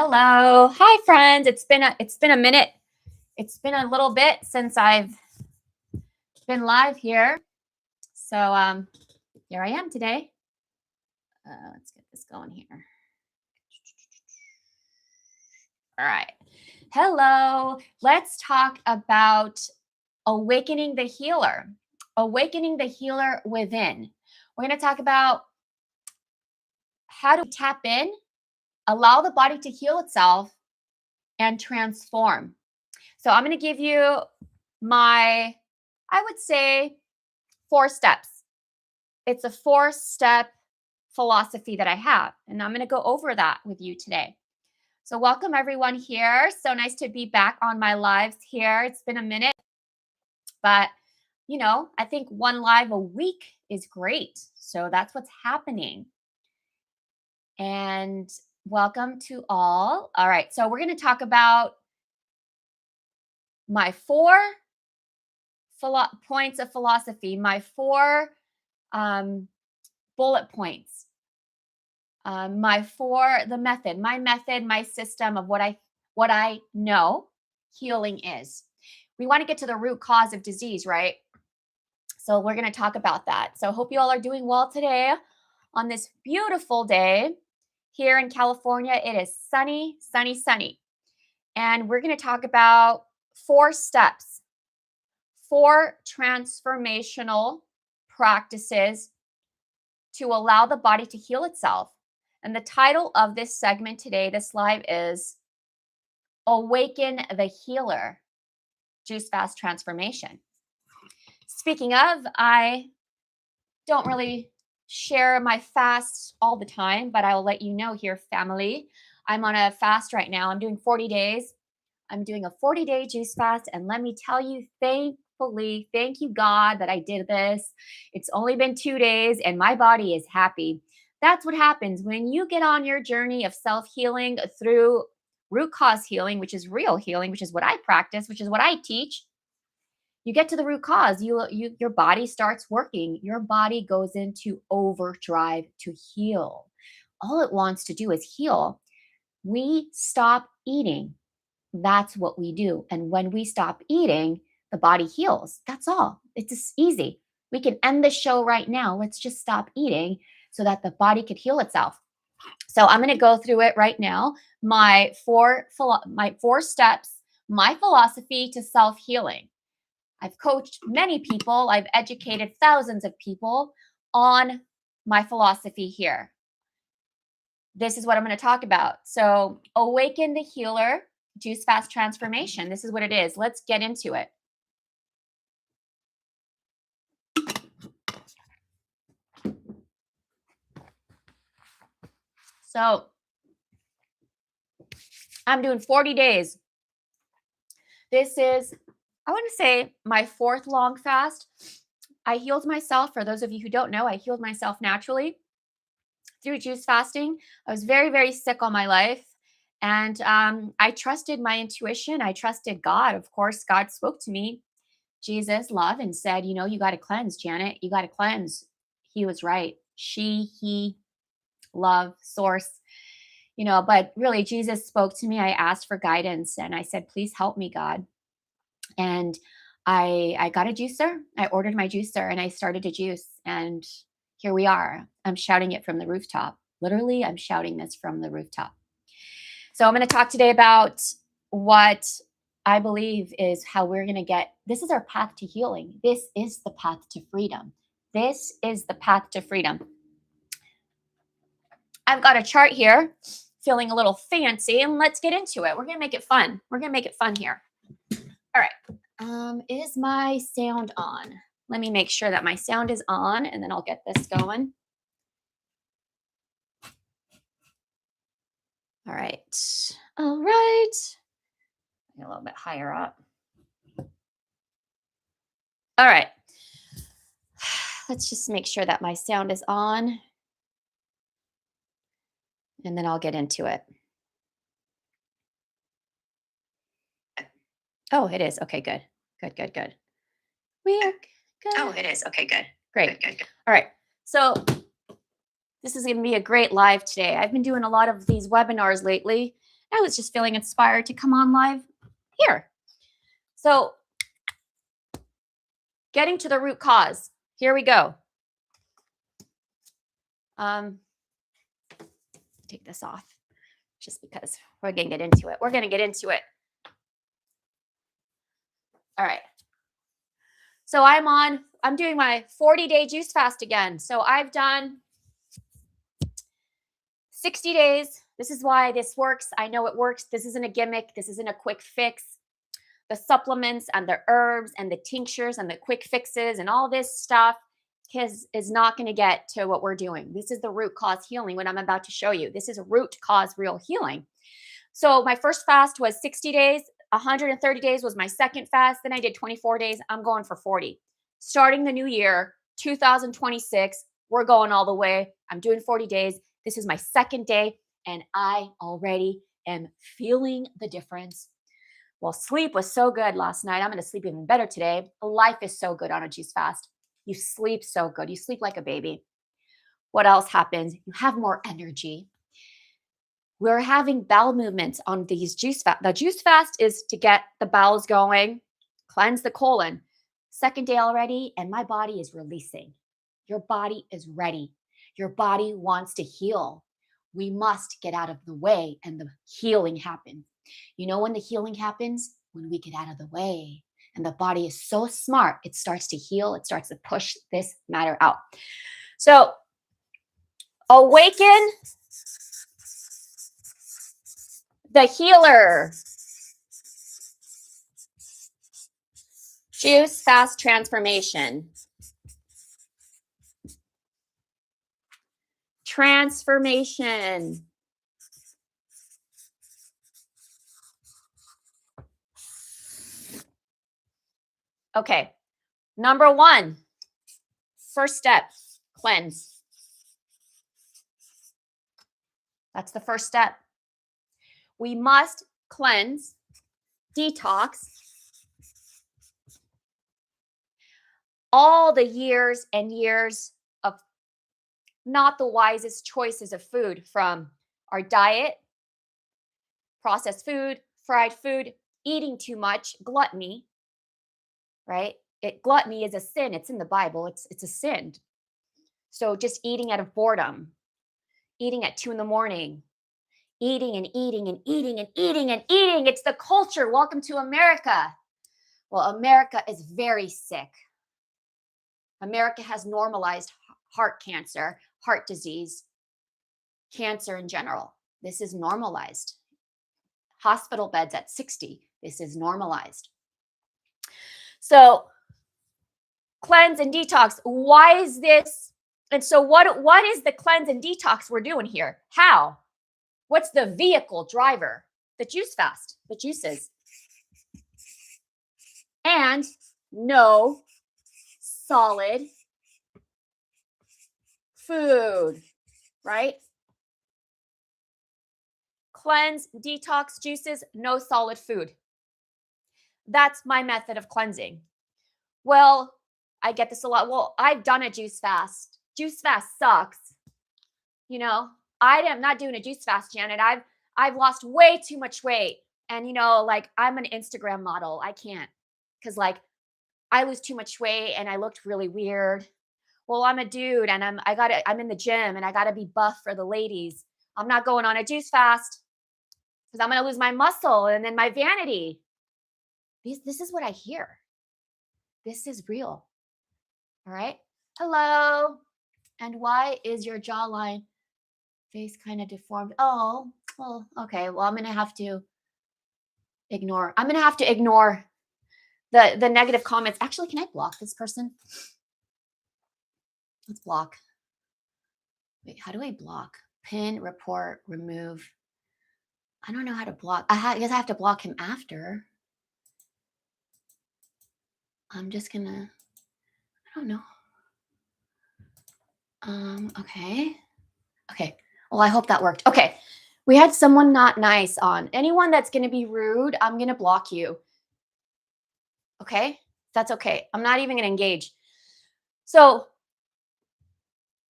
Hello. Hi friends. It's been a minute. It's been a little bit since I've been live here. So here I am today. Let's get this going here. All right. Hello. Let's talk about awakening the healer. Awakening the healer within. We're going to talk about how to tap in, allow the body to heal itself, and transform. So I'm going to give you I would say 4 steps. It's a 4-step philosophy that I have, and I'm going to go over that with you today. So welcome everyone here. So nice to be back on my lives here. It's been a minute, but I think 1 live a week is great. So that's what's happening. And welcome to all. All right. So we're going to talk about my 4 points of philosophy, my 4 bullet points, the method, my system of what I know healing is. We want to get to the root cause of disease, right? So we're going to talk about that. So hope you all are doing well today on this beautiful day here in California. It is sunny, sunny, sunny. And we're going to talk about 4 steps, 4 transformational practices to allow the body to heal itself. And the title of this segment today, this live, is Awaken the Healer, Juice Fast Transformation. Speaking of, I don't really share my fasts all the time, but I will let you know here, family. I'm on a fast right now. I'm doing 40 days. I'm doing a 40-day juice fast. And let me tell you, thankfully, thank you, God, that I did this. It's only been 2 days and my body is happy. That's what happens when you get on your journey of self-healing through root cause healing, which is real healing, which is what I practice, which is what I teach. You get to the root cause. Your body starts working. Your body goes into overdrive to heal. All it wants to do is heal. We stop eating. That's what we do. And when we stop eating, the body heals. That's all. It's just easy. We can end the show right now. Let's just stop eating so that the body could heal itself. So I'm going to go through it right now. My 4 steps, my philosophy to self-healing. I've coached many people. I've educated thousands of people on my philosophy here. This is what I'm going to talk about. So awaken the healer, juice fast transformation. This is what it is. Let's get into it. So I'm doing 40 days. This is, I want to say, my 4th long fast. I healed myself. For those of you who don't know, I healed myself naturally through juice fasting. I was very, very sick all my life. And I trusted my intuition. I trusted God. Of course, God spoke to me, Jesus, love, and said, you got to cleanse, Janet. You got to cleanse. He was right. She, he, love, source. But really, Jesus spoke to me. I asked for guidance and I said, please help me, God. And I got a juicer. I ordered my juicer and I started to juice. And here we are. I'm shouting it from the rooftop. Literally, I'm shouting this from the rooftop. So I'm going to talk today about what I believe is how we're going to this is our path to healing. This is the path to freedom. This is the path to freedom. I've got a chart here, feeling a little fancy, and let's get into it. We're going to make it fun. We're going to make it fun here. All right. Is my sound on? Let me make sure that my sound is on, and then I'll get this going. All right. All right. A little bit higher up. All right. Let's just make sure that my sound is on. And then I'll get into it. Oh, it is. Okay, good. Good. We are good. Oh, it is. Okay, good. Great. Good. All right. So this is going to be a great live today. I've been doing a lot of these webinars lately, I was just feeling inspired to come on live here. So getting to the root cause. Here we go. Take this off just because we're going to get into it. We're going to get into it. All right. So I'm doing my 40-day juice fast again. So I've done 60 days. This is why this works. I know it works. This isn't a gimmick. This isn't a quick fix. The supplements and the herbs and the tinctures and the quick fixes and all this stuff is not going to get to what we're doing. This is the root cause healing, what I'm about to show you. This is a root cause real healing. So my first fast was 60 days. 130 days was my second fast. Then I did 24 days. I'm going for 40. Starting the new year, 2026, we're going all the way. I'm doing 40 days. This is my second day, and I already am feeling the difference. Well, sleep was so good last night. I'm going to sleep even better today. Life is so good on a juice fast. You sleep so good. You sleep like a baby. What else happens? You have more energy. We're having bowel movements on these juice fast. The juice fast is to get the bowels going, cleanse the colon. Second day already, and my body is releasing. Your body is ready. Your body wants to heal. We must get out of the way and the healing happens. You know when the healing happens? When we get out of the way. And the body is so smart. It starts to heal. It starts to push this matter out. So, Awaken, the healer. Juice fast transformation. Transformation. Okay. Number one, first step, cleanse. That's the first step. We must cleanse, detox all the years and years of not the wisest choices of food from our diet, processed food, fried food, eating too much, gluttony, right? Gluttony is a sin. It's in the Bible. It's a sin. So just eating out of boredom, eating at 2 a.m, eating and eating and eating and eating and eating. It's the culture. Welcome to America. Well, America is very sick. America has normalized heart cancer, heart disease, cancer in general. This is normalized. Hospital beds at 60. This is normalized. So cleanse and detox. Why is this? And so what is the cleanse and detox we're doing here? How? What's the vehicle driver? The juice fast, the juices. And no solid food, right? Cleanse, detox, juices, no solid food. That's my method of cleansing. Well, I get this a lot. Well, I've done a juice fast. Juice fast sucks. You know, I am not doing a juice fast, Janet. I've lost way too much weight. And you know, like I'm an Instagram model. I can't because like I lose too much weight and I looked really weird. Well, I'm a dude and I'm in the gym and I gotta be buff for the ladies. I'm not going on a juice fast because I'm gonna lose my muscle and then my vanity. This is what I hear. This is real. All right. Hello. And why is your jawline face kind of deformed? Oh, well, okay. Well, I'm going to have to ignore. I'm going to have to ignore the negative comments. Actually, can I block this person? Let's block. Wait, how do I block? Pin, report, remove. I don't know how to block. I guess I have to block him after. I'm just going to, I don't know. Okay. Okay. Well, I hope that worked. Okay. We had someone not nice on. Anyone that's going to be rude, I'm going to block you. Okay. That's okay. I'm not even going to engage. So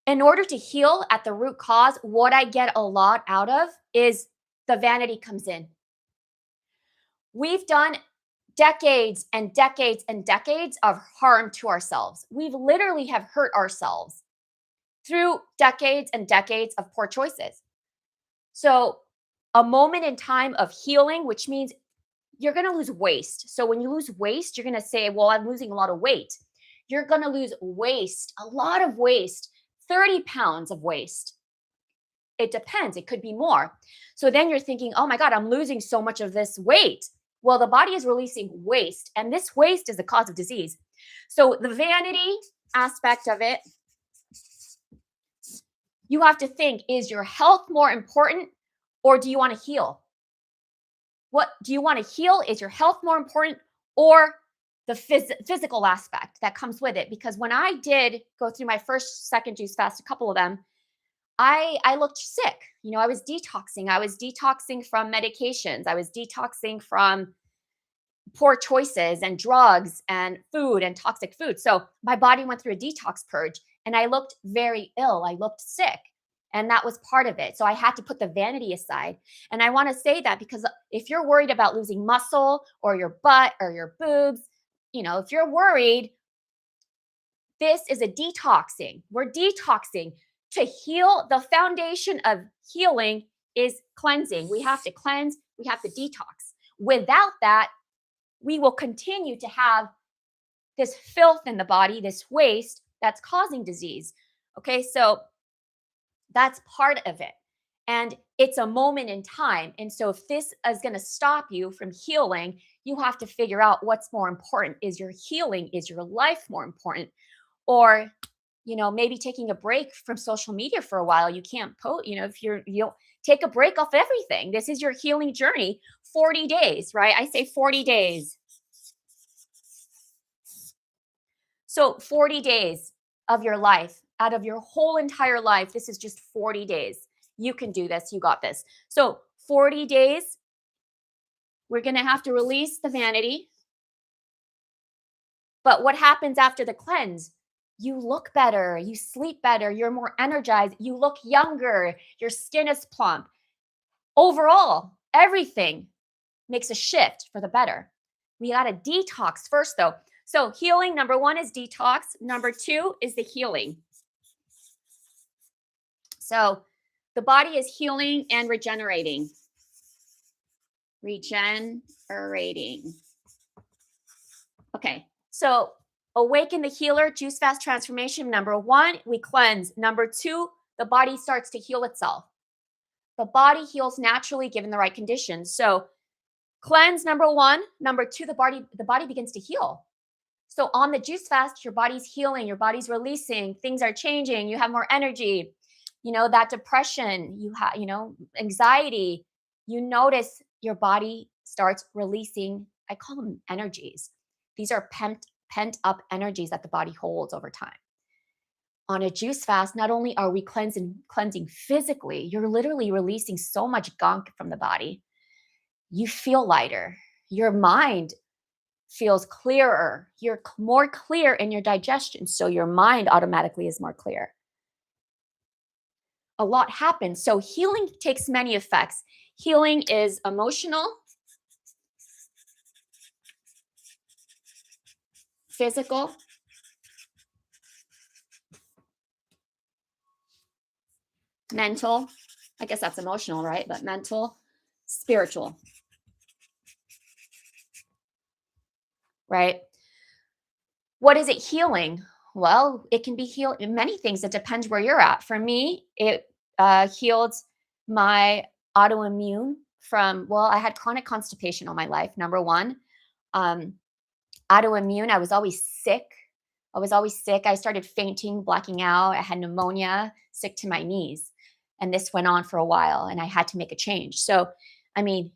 in order to heal at the root cause, what I get a lot out of is the vanity comes in. We've done decades and decades and decades of harm to ourselves. We've literally have hurt ourselves through decades and decades of poor choices. So a moment in time of healing, which means you're going to lose waste. So when you lose waste, you're going to say, well, I'm losing a lot of weight. You're going to lose waste, a lot of waste, 30 pounds of waste. It depends. It could be more. So then you're thinking, oh my God, I'm losing so much of this weight. Well, the body is releasing waste, and this waste is the cause of disease. So the vanity aspect of it, you have to think, is your health more important, or do you want to heal? What do you want to heal? Is your health more important, or the physical aspect that comes with it? Because when I did go through my first, second juice fast, a couple of them, I looked sick. You know, I was detoxing. I was detoxing from medications. I was detoxing from poor choices and drugs and food and toxic food. So my body went through a detox purge and I looked very ill. I looked sick. And that was part of it. So I had to put the vanity aside. And I want to say that because if you're worried about losing muscle or your butt or your boobs, you know, if you're worried, this is a detoxing. We're detoxing. To heal, the foundation of healing is cleansing. We have to cleanse, we have to detox. Without that, we will continue to have this filth in the body, this waste that's causing disease. Okay, so that's part of it. And it's a moment in time. And so if this is going to stop you from healing, you have to figure out what's more important. Is your healing, is your life more important? Or you know, maybe taking a break from social media for a while. You can't post, you know, if you'll take a break off everything. This is your healing journey, 40 days, right? I say 40 days. So 40 days of your life, out of your whole entire life, this is just 40 days. You can do this. You got this. So 40 days, we're going to have to release the vanity. But what happens after the cleanse? You look better, you sleep better, you're more energized, you look younger, your skin is plump. Overall, everything makes a shift for the better. We got to detox first, though. So healing, number one is detox. Number two is the healing. So the body is healing and regenerating. Regenerating. Okay, so Awaken the Healer, Juice Fast Transformation. Number one, we cleanse. Number two, the body starts to heal itself. The body heals naturally given the right conditions. So cleanse, number one. Number two, the body begins to heal. So on the juice fast, your body's healing, your body's releasing, things are changing, you have more energy. You know, that depression, you have, you know, anxiety, you notice your body starts releasing, I call them energies. These are pent up energies that the body holds over time. On a juice fast, not only are we cleansing physically, you're literally releasing so much gunk from the body. You feel lighter. Your mind feels clearer. You're more clear in your digestion, so your mind automatically is more clear. A lot happens. So healing takes many effects. Healing is emotional, physical, mental. I guess that's emotional, right? But mental, spiritual. Right? What is it healing? Well, it can be healed in many things. It depends where you're at. For me, it healed my autoimmune from, well, I had chronic constipation all my life, number one. Autoimmune, I was always sick. I started fainting, blacking out. I had pneumonia, sick to my knees. And this went on for a while and I had to make a change. So, I mean,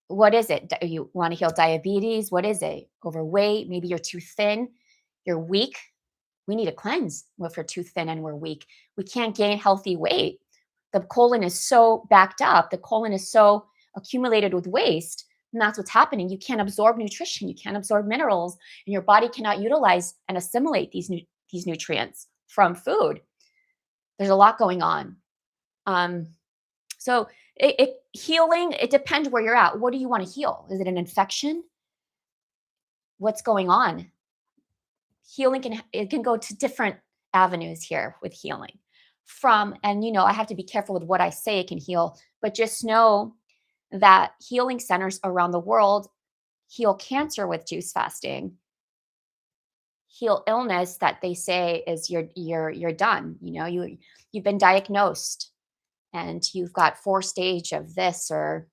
what is it? You want to heal diabetes? What is it? Overweight? Maybe you're too thin. You're weak. We need a cleanse if we're too thin and we're weak. We can't gain healthy weight. The colon is so backed up. The colon is so accumulated with waste. And that's what's happening. You can't absorb nutrition. You can't absorb minerals. And your body cannot utilize and assimilate these nutrients from food. There's a lot going on. So Healing, it depends where you're at. What do you want to heal? Is it an infection? What's going on? Healing it can go to different avenues here with healing. And I have to be careful with what I say it can heal, but just know that healing centers around the world heal cancer with juice fasting, heal illness that they say is you're done. You've been diagnosed and you've got 4 stage of this, or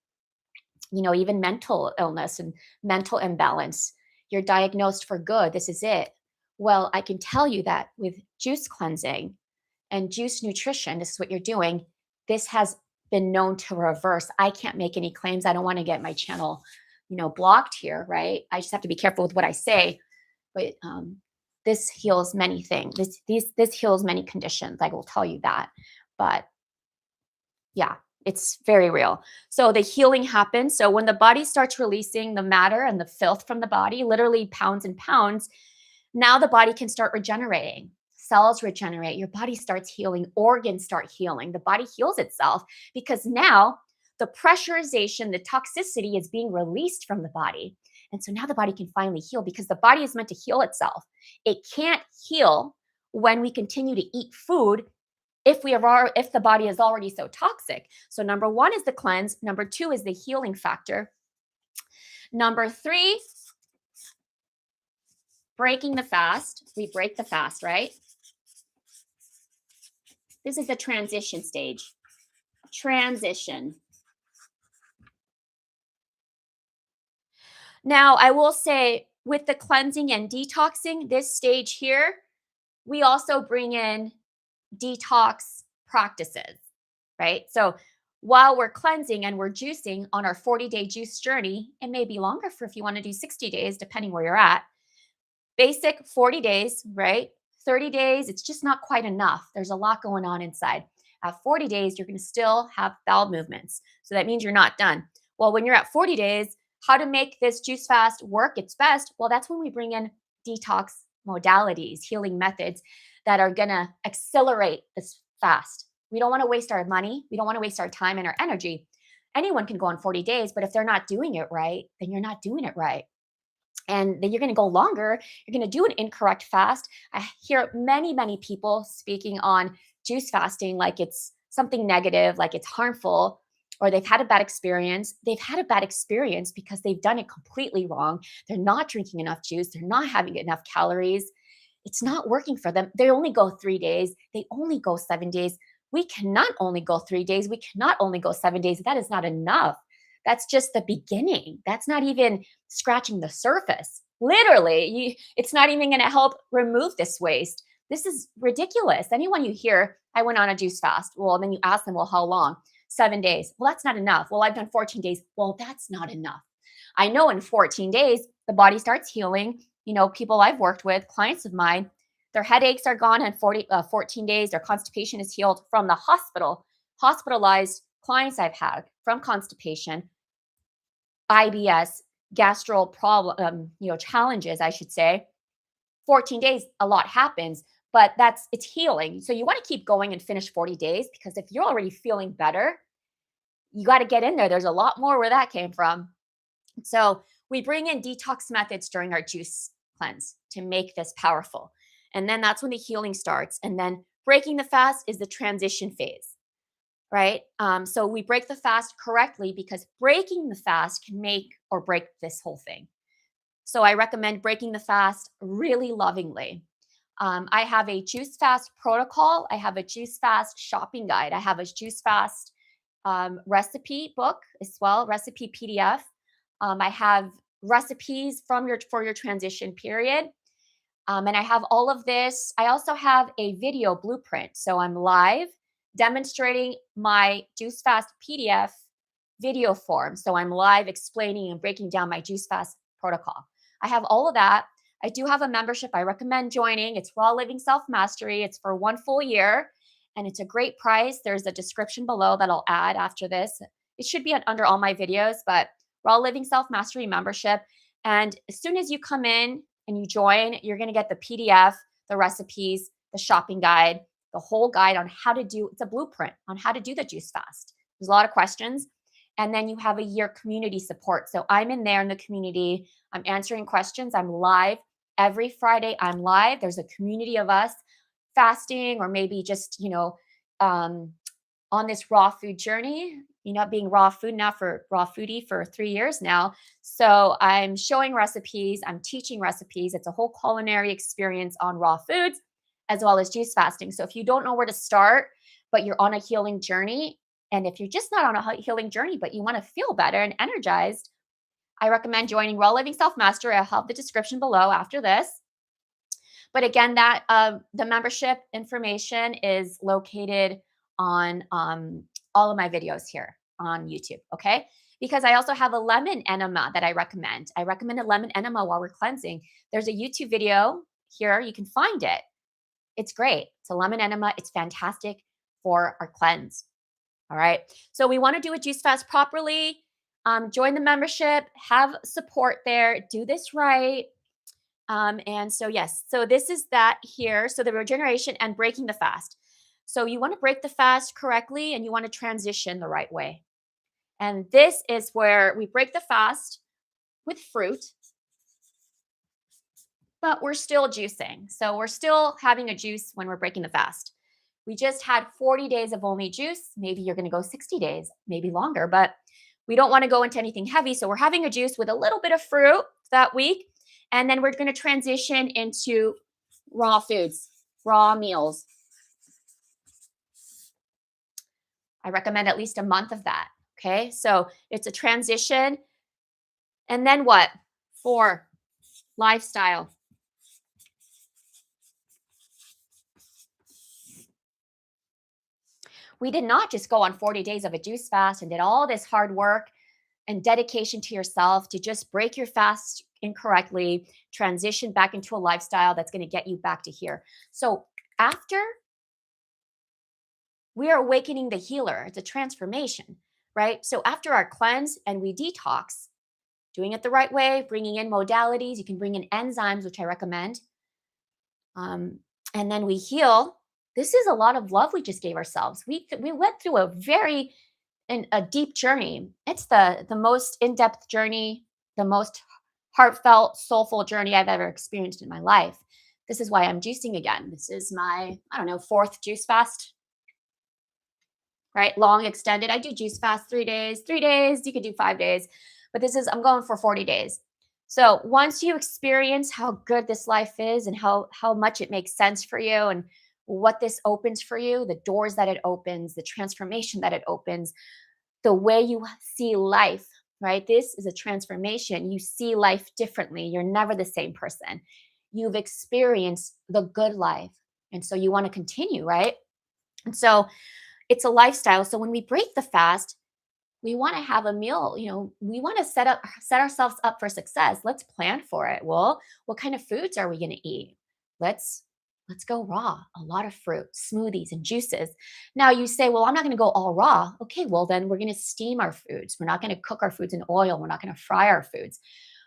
even mental illness and mental imbalance. You're diagnosed for good. This is it. Well, I can tell you that with juice cleansing and juice nutrition, this is what you're doing. This has been known to reverse. I can't make any claims. I don't want to get my channel, blocked here, right? I just have to be careful with what I say. But this heals many things. This heals many conditions. I will tell you that. But yeah, it's very real. So the healing happens. So when the body starts releasing the matter and the filth from the body, literally pounds and pounds, now the body can start regenerating. Cells regenerate. Your body starts healing. Organs start healing. The body heals itself because now the pressurization, the toxicity is being released from the body. And so now the body can finally heal because the body is meant to heal itself. It can't heal when we continue to eat food if the body is already so toxic. So number 1 is the cleanse. Number 2 is the healing factor. Number 3, breaking the fast. We break the fast, right? This is the transition stage. Transition. Now, I will say with the cleansing and detoxing, this stage here, we also bring in detox practices, right? So while we're cleansing and we're juicing on our 40-day juice journey, it may be longer for if you want to do 60 days, depending where you're at. Basic 40 days, right? 30 days, it's just not quite enough. There's a lot going on inside. At 40 days, you're going to still have bowel movements. So that means you're not done. Well, when you're at 40 days, how to make this juice fast work its best? Well, that's when we bring in detox modalities, healing methods that are going to accelerate this fast. We don't want to waste our money. We don't want to waste our time and our energy. Anyone can go on 40 days, but if they're not doing it right, then you're not doing it right. And then you're going to go longer. You're going to do an incorrect fast. I hear many, many people speaking on juice fasting like it's something negative, like it's harmful, or they've had a bad experience. They've had a bad experience because they've done it completely wrong. They're not drinking enough juice. They're not having enough calories. It's not working for them. They only go 3 days. They only go 7 days. We cannot only go 3 days. We cannot only go 7 days. That is not enough. That's just the beginning. That's not even scratching the surface. Literally, it's not even going to help remove this waste. This is ridiculous. Anyone you hear, I went on a juice fast. Well, then you ask them, well, how long? 7 days. Well, that's not enough. Well, I've done 14 days. Well, that's not enough. I know in 14 days, the body starts healing. People I've worked with, clients of mine, their headaches are gone in 14 days. Their constipation is healed from the hospital. Hospitalized clients I've had from constipation, IBS, gastro problem, challenges, I should say. 14 days, a lot happens, but it's healing. So you want to keep going and finish 40 days because if you're already feeling better, you got to get in there. There's a lot more where that came from. So we bring in detox methods during our juice cleanse to make this powerful. And then that's when the healing starts. And then breaking the fast is the transition phase, right? So we break the fast correctly because breaking the fast can make or break this whole thing. So I recommend breaking the fast really lovingly. I have a juice fast protocol. I have a juice fast shopping guide. I have a juice fast recipe book as well, recipe PDF. I have recipes for your transition period. And I have all of this. I also have a video blueprint. So I'm live demonstrating my juice fast PDF video form. So I'm live explaining and breaking down my juice fast protocol. I have all of that. I do have a membership I recommend joining. It's Raw Living Self Mastery. It's for 1 full year and it's a great price. There's a description below that I'll add after this. It should be under all my videos, but Raw Living Self Mastery membership. And as soon as you come in and you join, you're going to get the PDF, the recipes, the shopping guide, the whole guide on how to do, it's a blueprint on how to do the juice fast. There's a lot of questions. And then you have a year community support. So I'm in there in the community. I'm answering questions. I'm live every Friday. I'm live. There's a community of us fasting, or maybe just, on this raw food journey, being raw food now, for raw foodie for 3 years now. So I'm showing recipes, I'm teaching recipes. It's a whole culinary experience on raw foods as well as juice fasting. So if you don't know where to start, but you're on a healing journey, and if you're just not on a healing journey, but you want to feel better and energized, I recommend joining Raw Living Self Mastery. I'll have the description below after this. But again, that the membership information is located on all of my videos here on YouTube, okay? Because I also have a lemon enema that I recommend. I recommend a lemon enema while we're cleansing. There's a YouTube video here. You can find it. It's great. It's a lemon enema. It's fantastic for our cleanse. All right. So we want to do a juice fast properly. Join the membership, have support there, do this right. And so, yes, so this is that here. So the regeneration and breaking the fast. So you want to break the fast correctly, and you want to transition the right way. And this is where we break the fast with fruit, but we're still juicing. So we're still having a juice when we're breaking the fast. We just had 40 days of only juice. Maybe you're going to go 60 days, maybe longer, but we don't want to go into anything heavy. So we're having a juice with a little bit of fruit that week. And then we're going to transition into raw foods, raw meals. I recommend at least a month of that. Okay. So it's a transition. And then what? 4, lifestyle. We did not just go on 40 days of a juice fast and did all this hard work and dedication to yourself to just break your fast incorrectly, transition back into a lifestyle that's going to get you back to here. So after, we are awakening the healer. It's a transformation, right? So after our cleanse and we detox, doing it the right way, bringing in modalities, you can bring in enzymes, which I recommend. And then we heal. This is a lot of love we just gave ourselves. We went through a deep journey. It's the most in-depth journey, the most heartfelt, soulful journey I've ever experienced in my life. This is why I'm juicing again. This is my, 4th juice fast, right? Long extended. I do juice fast 3 days, 3 days. You could do 5 days, but I'm going for 40 days. So once you experience how good this life is and how much it makes sense for you and what this opens for you, the doors that it opens, the transformation that it opens, the way you see life, right? This is a transformation. You see life differently. You're never the same person. You've experienced the good life. And so you want to continue, right? And so it's a lifestyle. So when we break the fast, we want to have a meal, we want to set ourselves up for success. Let's plan for it. Well, what kind of foods are we going to eat? Let's go raw, a lot of fruit, smoothies and juices. Now you say, well, I'm not going to go all raw. Okay, well then we're going to steam our foods. We're not going to cook our foods in oil. We're not going to fry our foods,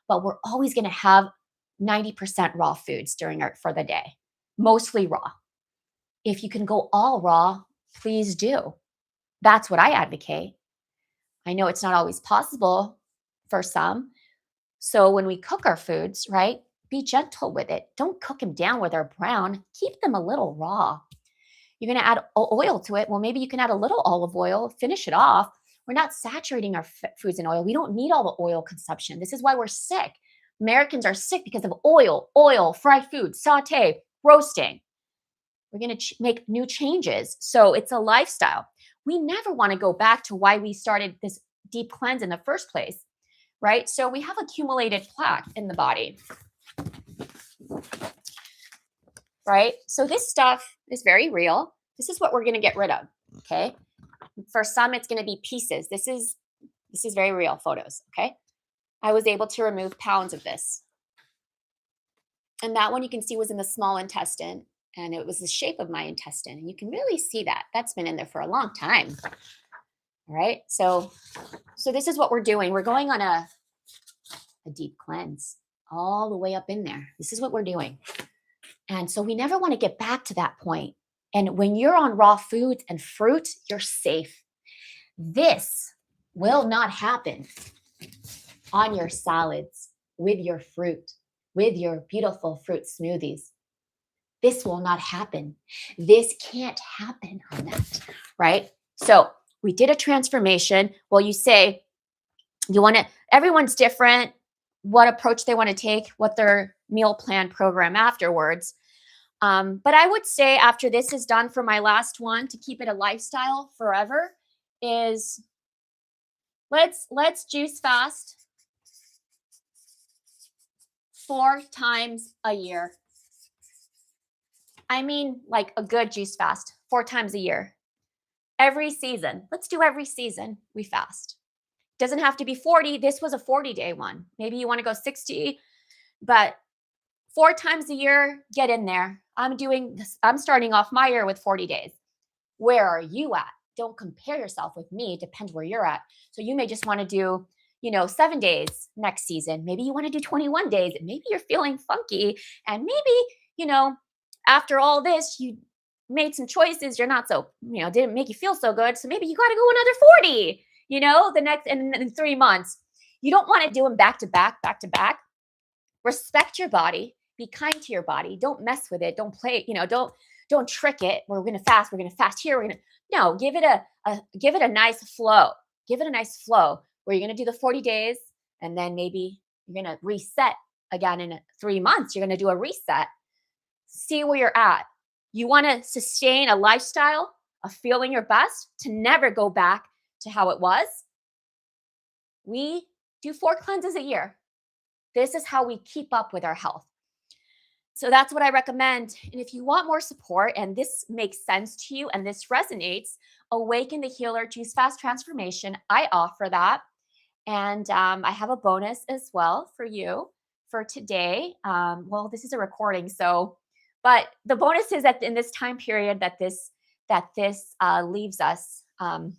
but we're always going to have 90% raw foods for the day, mostly raw. If you can go all raw, please do. That's what I advocate. I know it's not always possible for some. So when we cook our foods, right, be gentle with it. Don't cook them down where they're brown. Keep them a little raw. You're going to add oil to it. Well, maybe you can add a little olive oil, finish it off. We're not saturating our foods in oil. We don't need all the oil consumption. This is why we're sick. Americans are sick because of oil, fried food, saute, roasting. We're going to make new changes. So it's a lifestyle. We never want to go back to why we started this deep cleanse in the first place, right? So we have accumulated plaque in the body, right? So this stuff is very real. This is what we're going to get rid of, okay? For some, it's going to be pieces. This is very real photos, okay? I was able to remove pounds of this. And that one you can see was in the small intestine. And it was the shape of my intestine. And you can really see that. That's been in there for a long time. All right. So this is what we're doing. We're going on a deep cleanse all the way up in there. This is what we're doing. And so we never want to get back to that point. And when you're on raw foods and fruit, you're safe. This will not happen on your salads, with your fruit, with your beautiful fruit smoothies. This will not happen. This can't happen on that, right? So we did a transformation. Well, you say you want to, everyone's different, what approach they want to take, what their meal plan program afterwards. But I would say after this is done, for my last one, to keep it a lifestyle forever, is let's juice fast 4 times a year. I mean, like a good juice fast 4 times a year. Every season. Let's do every season we fast. Doesn't have to be 40. This was a 40-day one. Maybe you want to go 60, but 4 times a year, get in there. I'm starting off my year with 40 days. Where are you at? Don't compare yourself with me. It depends where you're at. So you may just want to do, 7 days next season. Maybe you want to do 21 days. Maybe you're feeling funky. And maybe, after all this, you made some choices. You're not so, didn't make you feel so good. So maybe you got to go another 40, the next, in 3 months. You don't want to do them back to back, back to back. Respect your body. Be kind to your body. Don't mess with it. Don't play, don't trick it. We're going to fast. We're going to fast here. No, give it a nice flow. Give it a nice flow where you're going to do the 40 days and then maybe you're going to reset again in 3 months. You're going to do a reset. See where you're at. You want to sustain a lifestyle of feeling your best, to never go back to how it was. We do 4 cleanses a year. This is how we keep up with our health. So that's what I recommend. And if you want more support and this makes sense to you and this resonates, Awaken the Healer Juice Fast Transformation, I offer that. And I have a bonus as well for you for today. Well, this is a recording, but the bonus is that in this time period that this leaves us. And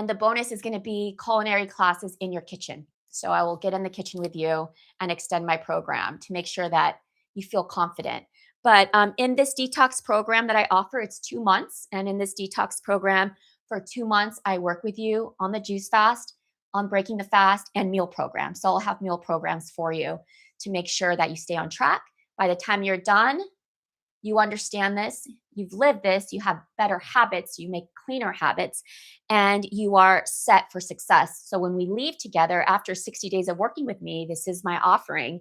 the bonus is going to be culinary classes in your kitchen. So I will get in the kitchen with you and extend my program to make sure that you feel confident. But in this detox program that I offer, it's 2 months. And in this detox program for 2 months, I work with you on the juice fast, on breaking the fast, and meal programs. So I'll have meal programs for you to make sure that you stay on track. By the time you're done, you understand this, you've lived this, you have better habits, you make cleaner habits, and you are set for success. So when we leave together after 60 days of working with me, this is my offering,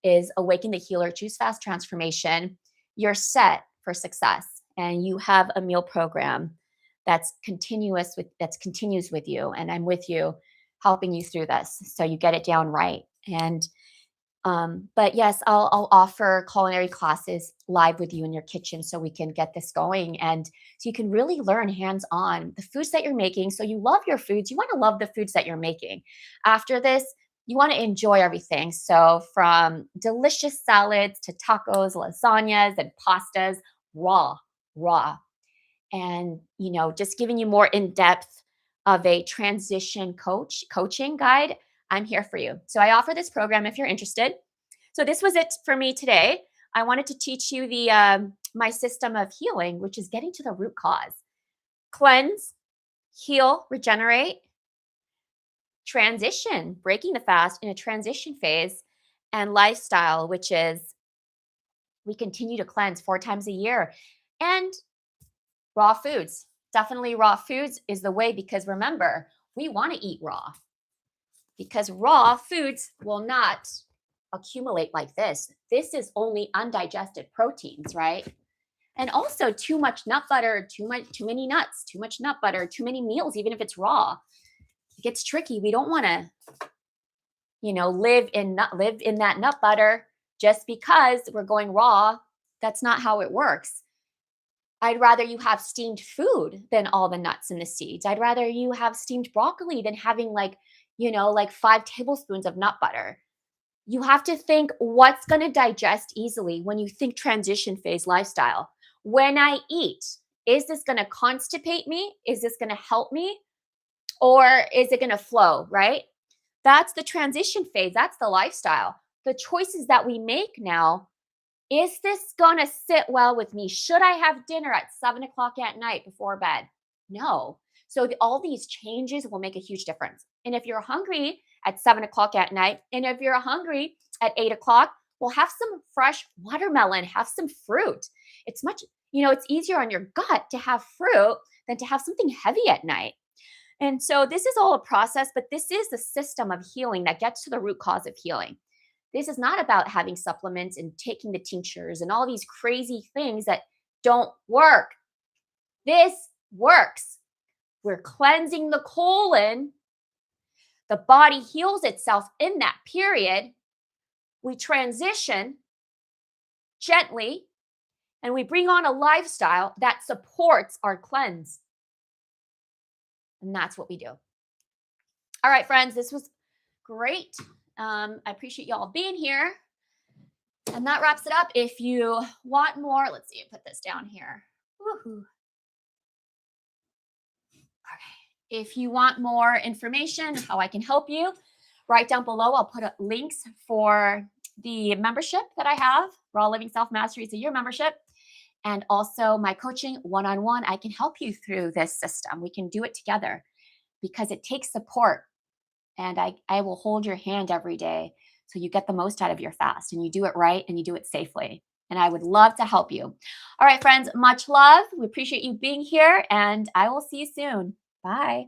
is Awaken the Healer Juice Fast Transformation. You're set for success, and you have a meal program that continues with you, and I'm with you, helping you through this so you get it down right. And but yes, I'll offer culinary classes live with you in your kitchen so we can get this going. And so you can really learn hands-on the foods that you're making. So you love your foods. You want to love the foods that you're making. After this, you want to enjoy everything. So from delicious salads to tacos, lasagnas, and pastas, raw. And, just giving you more in-depth of a transition coaching guide. I'm here for you. So I offer this program if you're interested. So this was it for me today. I wanted to teach you my system of healing, which is getting to the root cause. Cleanse, heal, regenerate, transition, breaking the fast in a transition phase, and lifestyle, which is we continue to cleanse 4 times a year. And raw foods. Definitely raw foods is the way, because remember, we want to eat raw. Because raw foods will not accumulate like this. This is only undigested proteins, right? And also too much nut butter, too many nuts, too much nut butter, too many meals, even if it's raw. It gets tricky. We don't want to, live in that nut butter just because we're going raw. That's not how it works. I'd rather you have steamed food than all the nuts and the seeds. I'd rather you have steamed broccoli than having like 5 tablespoons of nut butter. You have to think what's going to digest easily when you think transition phase lifestyle. When I eat, is this going to constipate me? Is this going to help me? Or is it going to flow, right? That's the transition phase. That's the lifestyle. The choices that we make now, is this going to sit well with me? Should I have dinner at 7 o'clock at night before bed? No. So all these changes will make a huge difference. And if you're hungry at 7 o'clock at night, and if you're hungry at 8 o'clock, well, have some fresh watermelon, have some fruit. It's much, it's easier on your gut to have fruit than to have something heavy at night. And so this is all a process, but this is the system of healing that gets to the root cause of healing. This is not about having supplements and taking the tinctures and all these crazy things that don't work. This works. We're cleansing the colon. The body heals itself in that period. We transition gently and we bring on a lifestyle that supports our cleanse. And that's what we do. All right, friends, this was great. I appreciate you all being here. And that wraps it up. If you want more, let's see, put this down here. Woohoo. Okay. If you want more information, how I can help you, right down below, I'll put links for the membership that I have, Raw Living Self Mastery. It's a year membership. And also my coaching one-on-one. I can help you through this system. We can do it together because it takes support. And I will hold your hand every day so you get the most out of your fast and you do it right and you do it safely. And I would love to help you. All right, friends, much love. We appreciate you being here and I will see you soon. Bye.